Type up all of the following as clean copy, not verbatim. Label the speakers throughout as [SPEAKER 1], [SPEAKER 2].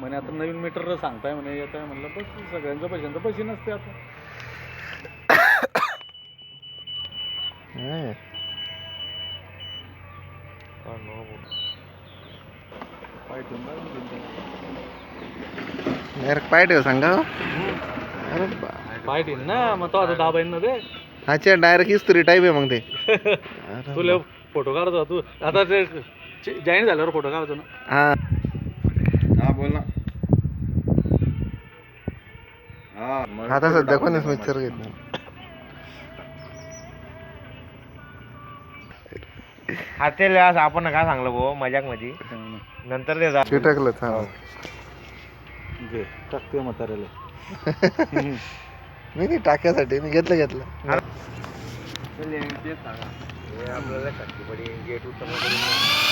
[SPEAKER 1] म्हणे आता नवीन मीटर सांगताय म्हणे येत आहे म्हणलं बस सगळ्यांचं पैशांचं पैसे नसते आता.
[SPEAKER 2] पाय ठेव सांगा. अरे
[SPEAKER 1] पाय ठेन ना मग तो आता 10 बहिणीमध्ये
[SPEAKER 2] अच्छा डायरेक्ट हिस्ट्री टाईप आहे मग ते.
[SPEAKER 1] तुला फोटो काढतो तू आता ते जॉईन झाल्यावर फोटो काढतो ना.
[SPEAKER 2] हा हा बोल ना. हा आता सध्या कोणीच मिक्सर घेत नाही.
[SPEAKER 3] हातेला आपण काय सांगलं भाऊ मजाक मध्ये नंतर ते जा
[SPEAKER 2] टाकलं
[SPEAKER 1] घे टाकते म्हाताऱ्याला.
[SPEAKER 2] मी टाक्यासाठी मी घेतलं.
[SPEAKER 3] आपल्याला शक्ती पडी गेट उत्तम
[SPEAKER 2] नाही.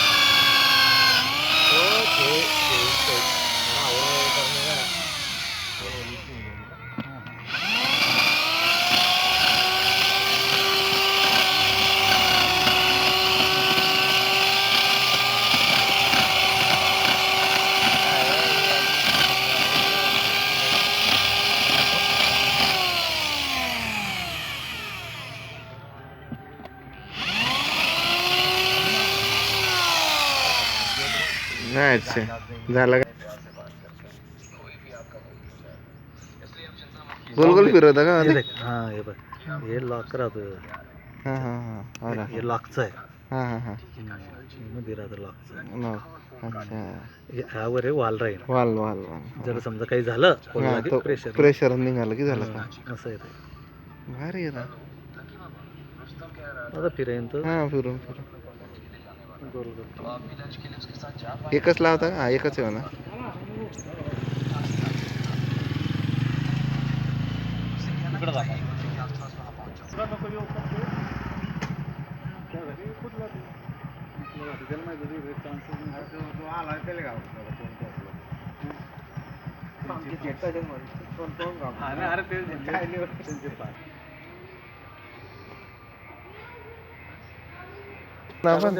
[SPEAKER 2] अच्छा झालं का गोल गोल फिरवता का.
[SPEAKER 1] हा हे बघ हे लॉक राहतं.
[SPEAKER 2] हा
[SPEAKER 1] हे लॉकचं आहे.
[SPEAKER 2] हा हा हा
[SPEAKER 1] मध्ये राहतं लॉकचं.
[SPEAKER 2] अच्छा
[SPEAKER 1] ह्यावर हे वाल राहील.
[SPEAKER 2] वाल
[SPEAKER 1] जर समजा काही झालं
[SPEAKER 2] प्रेशर निघालं की झालं का.
[SPEAKER 1] असं आहे ते.
[SPEAKER 2] भारी आहे ना.
[SPEAKER 1] आता फिरायन तर
[SPEAKER 2] हा फिरून एकच लावता का. हा एकच आहे ना.
[SPEAKER 1] आपण